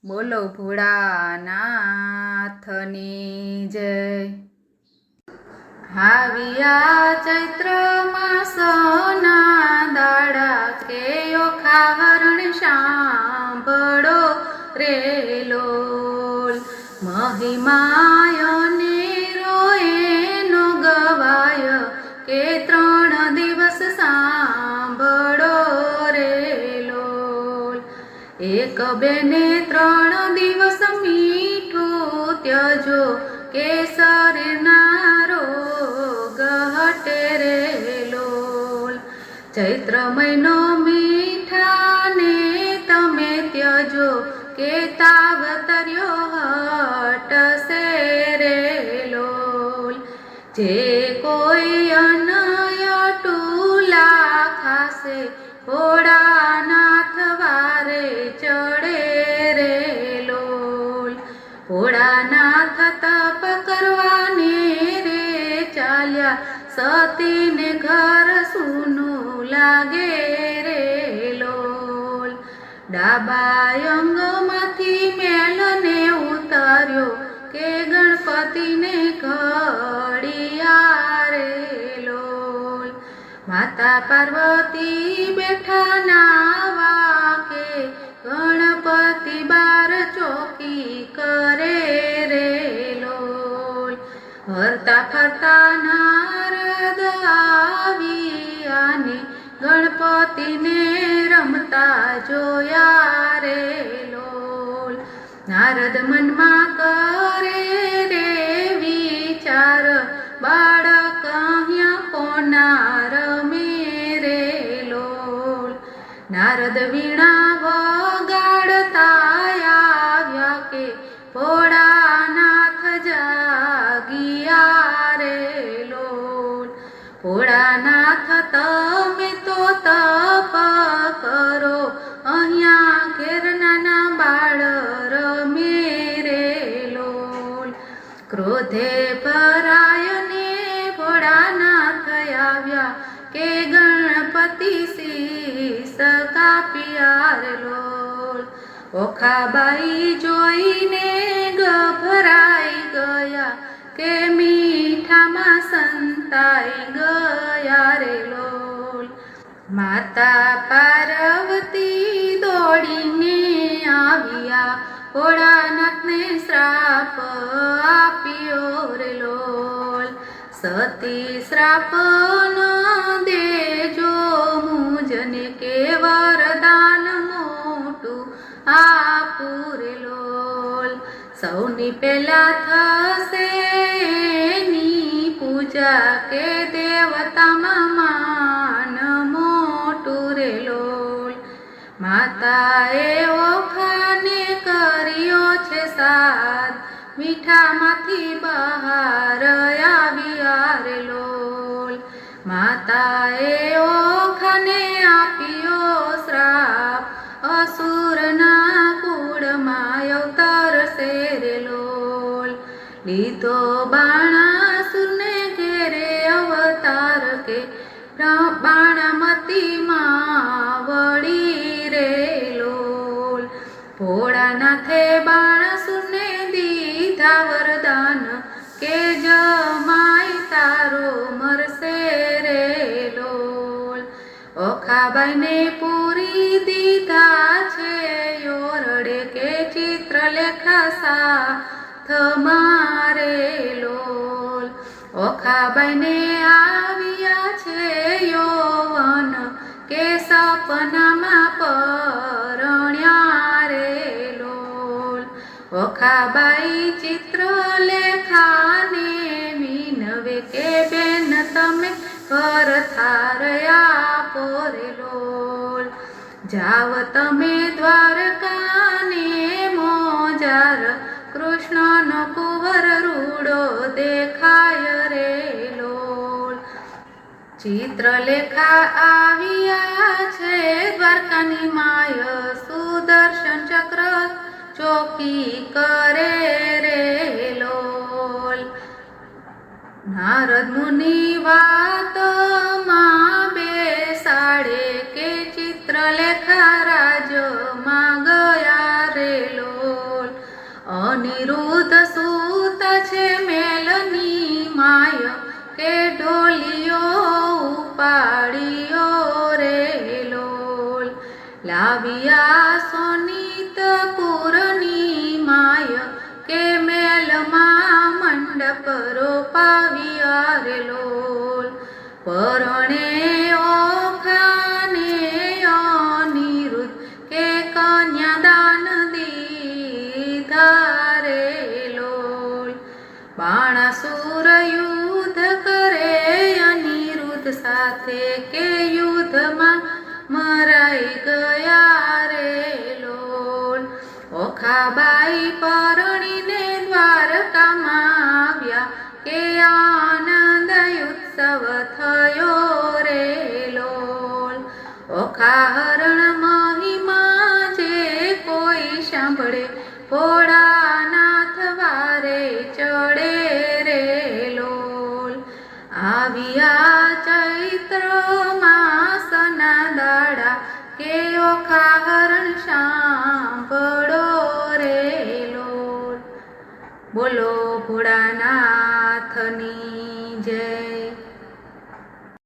બોલો ભોળાનાથની જય। આવ્યા ચૈત્ર માસના દાડા કે ઓખા હરણ સાંભળો રે લોલ। મહિમાય નેરો એનો ગવાય કે 3 દિવસ સાંભળો રે લોલ। એક બેને 3 દિવસ મીઠું ત્યજો કેસર નારો ગહટે રે લોલ। ચૈત્ર મહિનો મીઠા ને તમે ત્યજો કે તાવતર્યો હટશે રે લોલ। જે કોઈ અનય ટુલા ખાશે ભોળાનાથ વારે ચડે રે લોલ। ભોળાનાથ તપ કરવાને રે ચાલ્યા સતીને ઘર સૂનું લાગે રે લોલ। ડાબા અંગમાંથી મેલને ઉતાર્યો કે ગણપતિને ઘડિયા રે લોલ। માતા પાર્વતી બેઠા નાવા કે ગણપતિ બાર ચોકી કરે રે લોલ। હરતા ફરતા નારદ આવ્યાને ગણપતિને રમતા જોયા રે લોલ। નારદ મનમાં કરે રે વિચાર બાળક અહીંયા કોના રમે રે લોલ। નારદ વીણા વગાડતા આવ્યા કે ભોળાનાથ જાગિયા રે લોલ। ભોળાનાથ તમે તો તપ કરો અહીંયા ઘેર નાના બાળ રમે રે લોલ। ક્રોધે ભરાયને ભોળાનાથ આવ્યા કે ગણપતિ શીશ કાપ્યા રે લોલ। ઓખાબાઈ જોઈને ગભરાઈ ગયા કે મીઠામાં સંતાઈ ગયા રે લોલ। માતા પાર્વતી દોડીને આવ્યા ભોળાનાથને શ્રાપ આપ્યો રે લોલ। સતી શ્રાપ ન દેજો મુજને કે વરદાન મોટું આપું રે લોલ। સૌની પહેલા થશે એની પૂજા કે દેવતામાં માન મોટું રે લોલ। માતાએ ઓખાને કર્યો છે સાદ મીઠામાંથી બહાર આવ્યા રે લોલ। માતાએ ઓખાને આપ્યો શ્રાપ અસુરના કુળમાં અવતરશે રે લોલ। લીધો બાણાસુરને ઘેરે અવતાર કે બાણામતીમાં વળી રે લોલ। ભોળાનાથે બાણાસુરને દીધા વરદાન કે જમાઈ તારો મરશે રે લોલ। ઓખાબાઈને પૂરી દીધા છે ઓરડે કે ચિત્રલેખા સાથ મારે લોલ। ઓખાબાઈને આવ્યા છે યૌવન કે સપનામાં પરણ્યા રે લોલ। ઓખાબાઈ ચિત્રલેખાને વિનવે કે બેન તમે ઘર થારયા પોરે લોલ। જાવ તમે દ્વારકાને મોજાર કૃષ્ણનો કુંવર રૂડો દેખાય રે લોલ। ચિત્રલેખા આવ્યા છે દ્વારકાની માય સુદર્શન ચક્ર ચોકી કરે રે લોલ। નારદ મુનિ વાતમાં બેસાડે કે ચિત્રલેખા રાજમાં ગયા રે લોલ। અનિરુદ્ધ સૂત છે મેલની માય કે ઢોલિયો ઉપાડ્યો રે લોલ. લાવ્યા સોનિતપુરની માય કે મેલમાં મંડપ રોપાવ્યા રે લોલ. પરણે ઓખાને અનિરુદ્ધ કે કન્યાદાન દીધા રે લોલ. બાણાસુર યુદ્ધ કરે અનિરુદ્ધ સાથે કે યુદ્ધમાં મરાઈ ગયા રે લોલ. ઓખાબાઈ પરણીને દ્વારકામાં આવ્યા કે આનંદ ઉત્સવ થયો રે લોલ. ઓખાહરણ મહિમા જે કોઈ સાંભળે ભોળાનાથ વારે ચડે રે લોલ. આવ્યા ચૈત્ર માસના દાડા કે ઓખાહરણ સાંભળો રે લોલ. બોલો ભોળાનાથની જય.